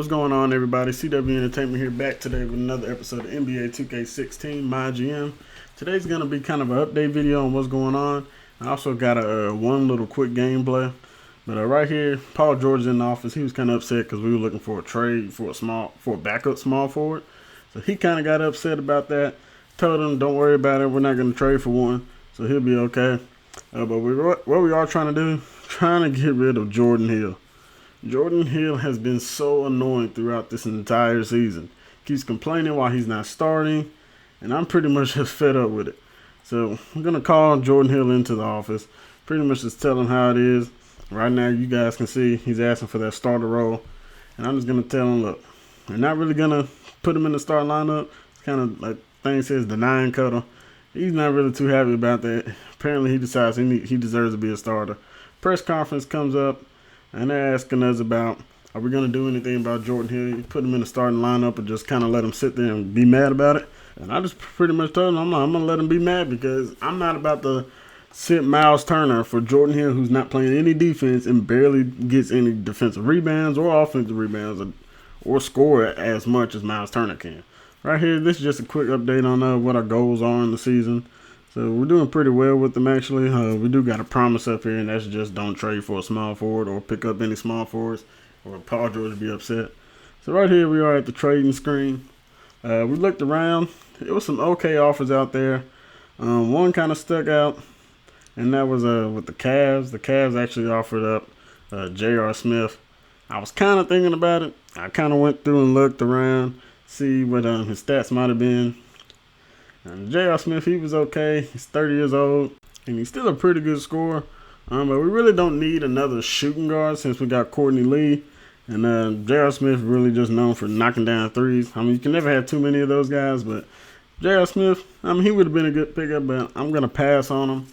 What's going on, everybody? CW Entertainment here, back today with another episode of NBA 2K16 MyGM. Today's going to be kind of an update video on what's going on. I also got a one little quick gameplay. But right here, Paul George is in the office. He was kind of upset because we were looking for a trade for a backup small forward. So he kind of got upset about that. Told him, don't worry about it. We're not going to trade for one. So he'll be okay. But what we are trying to do, trying to get rid of Jordan Hill. Jordan Hill has been so annoying throughout this entire season. Keeps complaining while he's not starting, and I'm pretty much just fed up with it. So I'm going to call Jordan Hill into the office, pretty much just tell him how it is. Right now, you guys can see he's asking for that starter role, and I'm just going to tell him, look, we're not really going to put him in the starting lineup. It's kind of like thing says denying cuddle. He's not really too happy about that. Apparently, he decides he deserves to be a starter. Press conference comes up. And they're asking us about, are we going to do anything about Jordan Hill? You put him in the starting lineup or just kind of let him sit there and be mad about it? And I just pretty much told him, I'm going to let him be mad because I'm not about to sit Miles Turner for Jordan Hill, who's not playing any defense and barely gets any defensive rebounds or offensive rebounds or score as much as Miles Turner can. Right here, this is just a quick update on what our goals are in the season. So we're doing pretty well with them, actually. We do got a promise up here, and that's just don't trade for a small forward or pick up any small forwards or Paul George be upset. So right here we are at the trading screen. We looked around. There was some okay offers out there. One kind of stuck out, and that was with the Cavs. The Cavs actually offered up J.R. Smith. I was kind of thinking about it. I kind of went through and looked around, see what his stats might have been. And J.R. Smith, he was okay. He's 30 years old, and he's still a pretty good scorer. But we really don't need another shooting guard since we got Courtney Lee. And J.R. Smith really just known for knocking down threes. I mean, you can never have too many of those guys, but J.R. Smith, I mean, he would have been a good pickup, but I'm going to pass on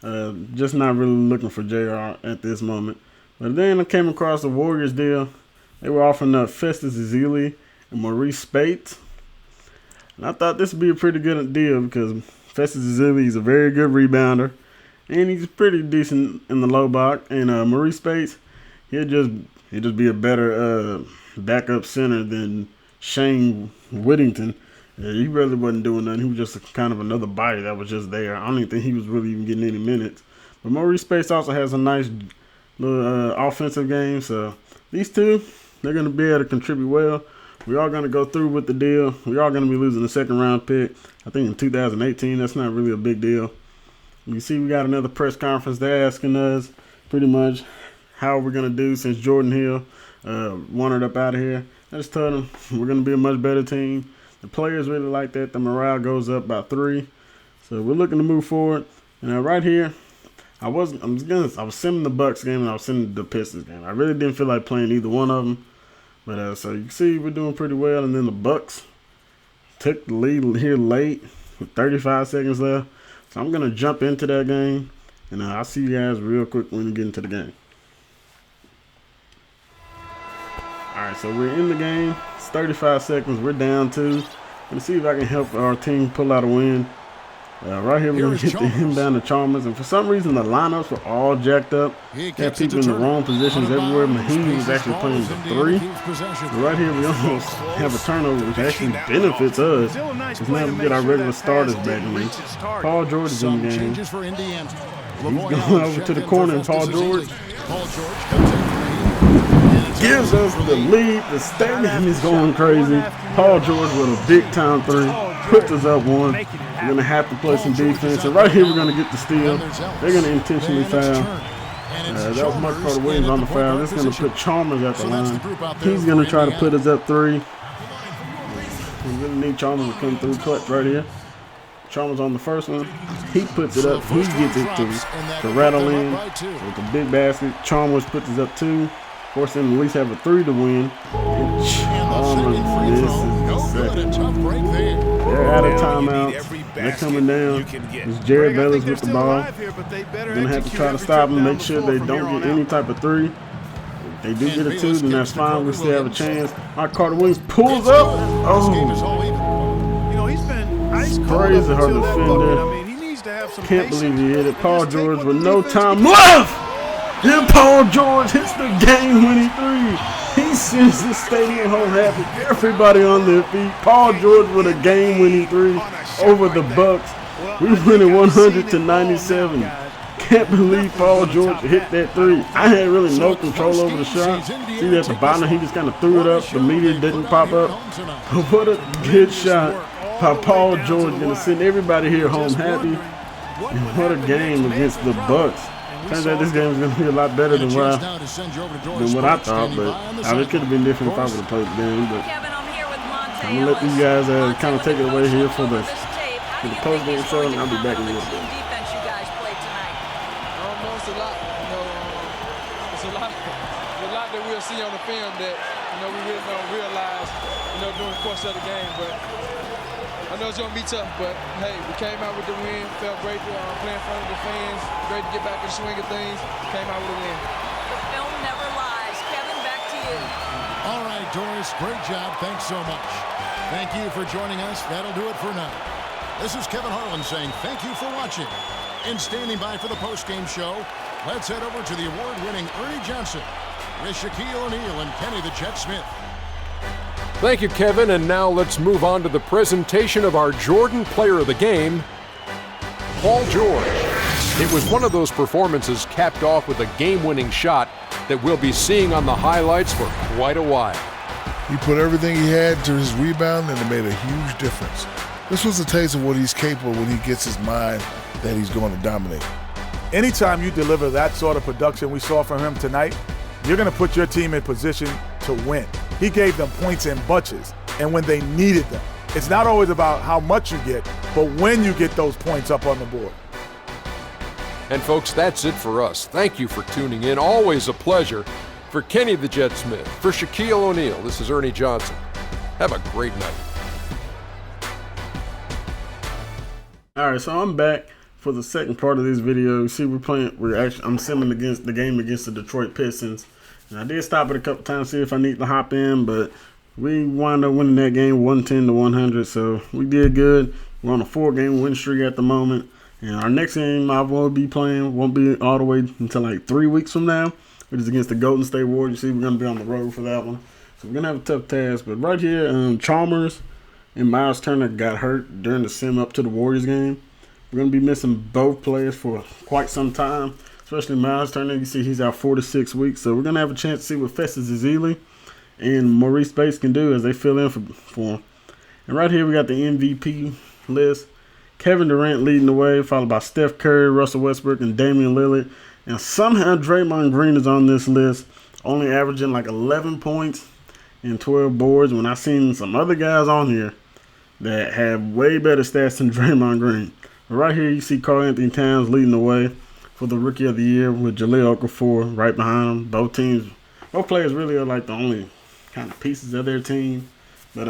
him. Just not really looking for J.R. at this moment. But then I came across the Warriors deal. They were offering up Festus Ezeli and Maurice Spates. And I thought this would be a pretty good deal because Festus Ezeli is a very good rebounder, and he's pretty decent in the low block. And Maurice Spates, he'll just be a better backup center than Shane Whittington. He really wasn't doing nothing. He was just kind of another body that was just there. I don't even think he was really even getting any minutes. But Maurice Spates also has a nice little offensive game. So these two, they're going to be able to contribute well. We are going to go through with the deal. We are going to be losing the second round pick. I think in 2018, that's not really a big deal. You see, we got another press conference. They're asking us pretty much how we're going to do since Jordan Hill wanted up out of here. I just told them we're going to be a much better team. The players really like that. The morale goes up by 3. So we're looking to move forward. And right here, I was sending the Bucks game and I was sending the Pistons game. I really didn't feel like playing either one of them. But so you can see we're doing pretty well, and then the Bucks took the lead here late with 35 seconds left. So I'm gonna jump into that game, and I'll see you guys real quick when we get into the game. All right, so we're in the game. It's 35 seconds. We're down 2. Let's see if I can help our team pull out a win. Right here, we're going to get him down to Chalmers. And for some reason, the lineups were all jacked up. Had people in the wrong positions everywhere. Mahinmi was actually playing the 3. But right here, we almost have a turnover, which actually benefits us. Because now we get our regular starters back in the Paul George is in the game. He's going over to the corner, and Paul George gives us the lead. The stadium is going crazy. Paul George with a big-time 3. Puts us up 1. We're going to have to play some defense. And right here, we're going to get the steal. They're going to intentionally foul. That was Mark Carter Williams on the foul. This is going to put Chalmers at the line. He's going to try to put us up 3. We really need Chalmers to come through clutch right here. Chalmers on the first one. He puts it up. He gets it to rattle in with a big basket. Chalmers puts us up 2. Force them to at least have a 3 to win. And Chalmers misses the second. They're out of timeouts. They're coming down. It's Jared Bellis with the ball. Going to have to try to stop them, make sure they don't get any type of 3. If they do get a 2, then that's fine. We still have a chance. Mark Carter Williams pulls up. Oh, it's crazy hard defender. Can't believe he hit it. Paul George with no time left. Then Paul George hits the game-winning 3. He's sends the stadium home happy. Everybody on their feet. Paul George with a game-winning three over the Bucks. We winning 100-97. Can't believe Paul George hit that three. I had really no control over the shot. See at the bottom, he just kind of threw it up. The media didn't pop up. But what a good shot by Paul George. Gonna send everybody here home happy. And what a game against the Bucks. Turns out this game is going to be a lot better than what I thought, but it could have been different if I would have played the game. But I'm going to let these guys kind of take it away here for the post-game show, and I'll be back in a little bit. It's a lot that we'll see on the film that, we really don't realize, during the course of the game. But I know it's going to be tough, but, hey, we came out with the win. Felt great playing in front of the fans. Great to get back in the swing of things. Came out with a win. The film never lies. Kevin, back to you. All right, Doris, great job. Thanks so much. Thank you for joining us. That'll do it for now. This is Kevin Harlan saying thank you for watching. And standing by for the post-game show, let's head over to the award-winning Ernie Johnson with Shaquille O'Neal and Kenny the Jet Smith. Thank you, Kevin, and now let's move on to the presentation of our Jordan Player of the Game, Paul George. It was one of those performances capped off with a game-winning shot that we'll be seeing on the highlights for quite a while. He put everything he had to his rebound, and it made a huge difference. This was a taste of what he's capable when he gets his mind that he's going to dominate. Anytime you deliver that sort of production we saw from him tonight, you're going to put your team in position to win. He gave them points in bunches, and when they needed them. It's not always about how much you get, but when you get those points up on the board. And folks, that's it for us. Thank you for tuning in. Always a pleasure. For Kenny the Jet Smith, for Shaquille O'Neal, this is Ernie Johnson. Have a great night. All right, so I'm back for the second part of this video. You see, I'm simming against the game against the Detroit Pistons. And I did stop it a couple times to see if I need to hop in, but we wound up winning that game 110-100, so we did good. We're on a 4-game win streak at the moment, and our next game I will be playing won't be all the way until like 3 weeks from now, which is against the Golden State Warriors. You see, we're going to be on the road for that one, so we're going to have a tough task. But right here, Chalmers and Miles Turner got hurt during the sim up to the Warriors game. We're going to be missing both players for quite some time. Especially Miles Turner, you see he's out 4 to 6 weeks. So we're going to have a chance to see what Festus Ezeli and Maurice Bates can do as they fill in for him. And right here we got the MVP list. Kevin Durant leading the way, followed by Steph Curry, Russell Westbrook, and Damian Lillard. And somehow Draymond Green is on this list, only averaging like 11 points and 12 boards, when I've seen some other guys on here that have way better stats than Draymond Green. But right here you see Karl Anthony Towns leading the way for the Rookie of the Year with Jahlil Okafor right behind him. Both players really are like the only kind of pieces of their team. But,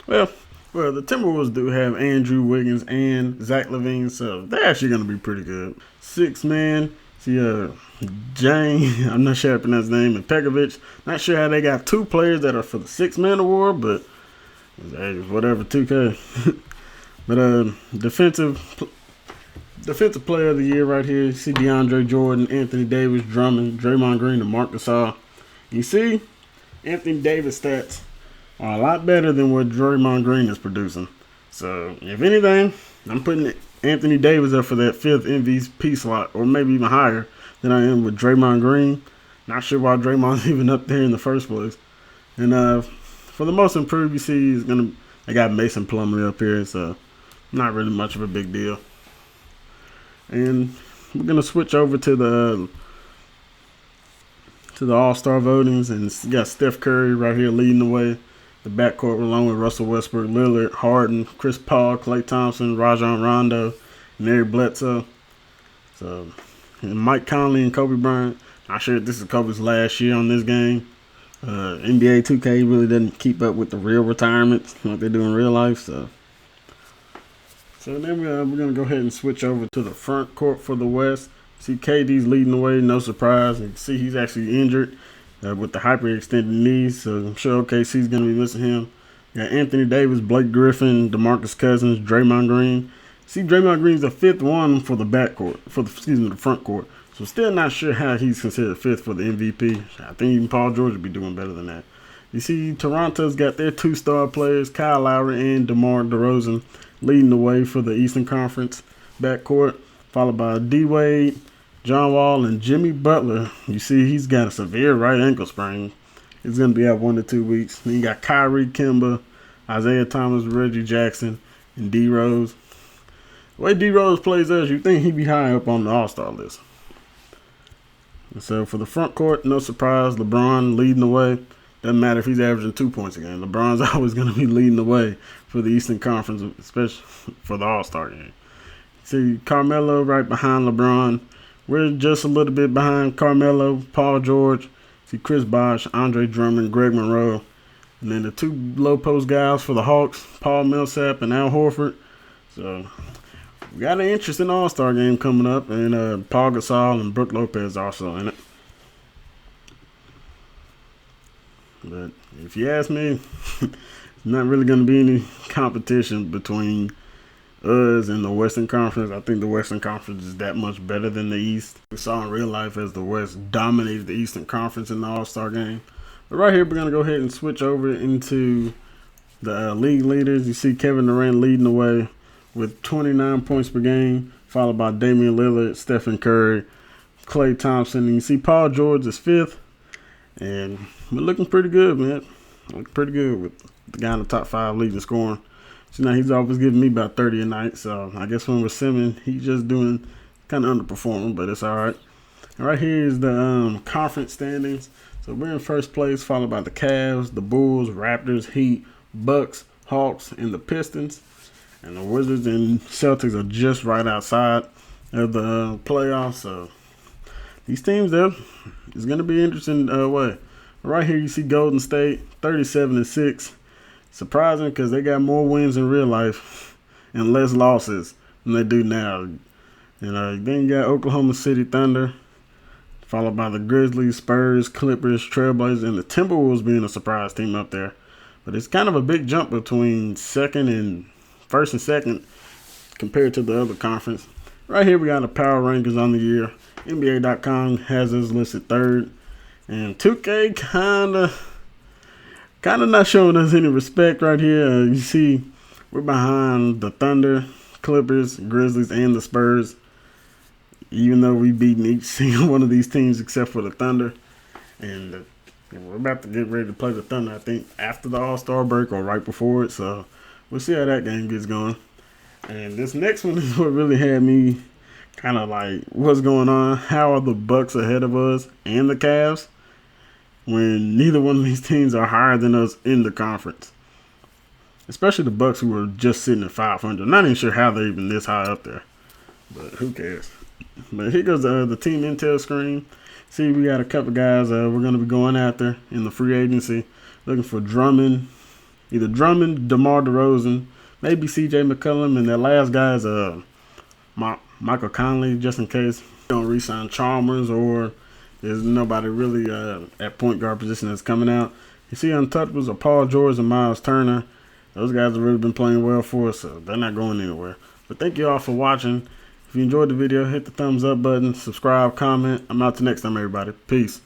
well, the Timberwolves do have Andrew Wiggins and Zach LaVine, so they're actually going to be pretty good. 6-man, see, Jane, I'm not sure how to pronounce his name, and Pekovic. Not sure how they got 2 players that are for the 6-man award, but hey, whatever, 2K. But, Defensive Player of the Year right here. You see DeAndre Jordan, Anthony Davis, Drummond, Draymond Green, and Marc Gasol. You see, Anthony Davis stats are a lot better than what Draymond Green is producing. So, if anything, I'm putting Anthony Davis up for that 5th MVP slot, or maybe even higher than I am with Draymond Green. Not sure why Draymond's even up there in the first place. And for the most improved, you see, they got Mason Plumlee up here, so not really much of a big deal. And we're going to switch over to the All-Star votings, and you got Steph Curry right here leading the way. The backcourt along with Russell Westbrook, Lillard, Harden, Chris Paul, Klay Thompson, Rajon Rondo, and Eric Bledsoe. So, and Mike Conley and Kobe Bryant. Not sure if this is Kobe's last year on this game. NBA 2K really doesn't keep up with the real retirements like they do in real life, so then we're going to go ahead and switch over to the front court for the West. See KD's leading the way, no surprise. And see he's actually injured with the hyperextended knees, so I'm sure OKC's going to be missing him. Got Anthony Davis, Blake Griffin, DeMarcus Cousins, Draymond Green. See, Draymond Green's the 5th one for the backcourt, the front court. So still not sure how he's considered 5th for the MVP. I think even Paul George would be doing better than that. You see, Toronto's got their 2-star players, Kyle Lowry and DeMar DeRozan, leading the way for the Eastern Conference backcourt, followed by D-Wade, John Wall, and Jimmy Butler. You see, he's got a severe right ankle sprain. He's going to be out 1 to 2 weeks. Then you got Kyrie, Kemba, Isaiah Thomas, Reggie Jackson, and D Rose. The way D Rose plays us, you think he'd be high up on the All-Star list. And so for the front court, no surprise, LeBron leading the way. Doesn't matter if he's averaging 2 points a game. LeBron's always going to be leading the way for the Eastern Conference, especially for the All-Star game. See Carmelo right behind LeBron. We're just a little bit behind Carmelo, Paul George. See Chris Bosh, Andre Drummond, Greg Monroe. And then the 2 low post guys for the Hawks, Paul Millsap and Al Horford. So we got an interesting All-Star game coming up. And Paul Gasol and Brook Lopez also in it. But if you ask me, it's not really going to be any competition between us and the Western Conference. I think the Western Conference is that much better than the East. We saw in real life as the West dominated the Eastern Conference in the All-Star game. But right here, we're going to go ahead and switch over into the league leaders. You see Kevin Durant leading the way with 29 points per game, followed by Damian Lillard, Stephen Curry, Klay Thompson. And you see Paul George is 5th. And we're looking pretty good, man. Looking pretty good with the guy in the top 5 leading scoring. So now he's always giving me about 30 a night. So I guess when we're simming, he's just doing kind of underperforming, but it's all right. And right here is the conference standings. So we're in first place, followed by the Cavs, the Bulls, Raptors, Heat, Bucks, Hawks, and the Pistons. And the Wizards and Celtics are just right outside of the playoffs. So these teams there, it's going to be an interesting way. Right here you see Golden State, 37-6. Surprising because they got more wins in real life and less losses than they do now. Then you got Oklahoma City Thunder, followed by the Grizzlies, Spurs, Clippers, Trailblazers, and the Timberwolves being a surprise team up there. But it's kind of a big jump between first and second compared to the other conference. Right here we got the power rankings on the year. NBA.com has us listed 3rd. And 2K kind of not showing us any respect right here. You see, we're behind the Thunder, Clippers, Grizzlies, and the Spurs. Even though we've beaten each single one of these teams except for the Thunder. And we're about to get ready to play the Thunder, I think, after the All-Star break or right before it. So we'll see how that game gets going. And this next one is what really had me kind of like, what's going on? How are the Bucks ahead of us and the Cavs when neither one of these teams are higher than us in the conference? Especially the Bucks, who were just sitting at 500. Not even sure how they're even this high up there, but who cares? But here goes the team intel screen. See, we got a couple guys we're going to be going after in the free agency. Looking for Drummond, either Drummond, DeMar DeRozan, maybe C.J. McCollum, and that last guy is Michael Conley, just in case we don't re-sign Chalmers or there's nobody really at point guard position that's coming out. You see Untouchables are Paul George and Miles Turner. Those guys have really been playing well for us, so they're not going anywhere. But thank you all for watching. If you enjoyed the video, hit the thumbs up button, subscribe, comment. I'm out till next time, everybody. Peace.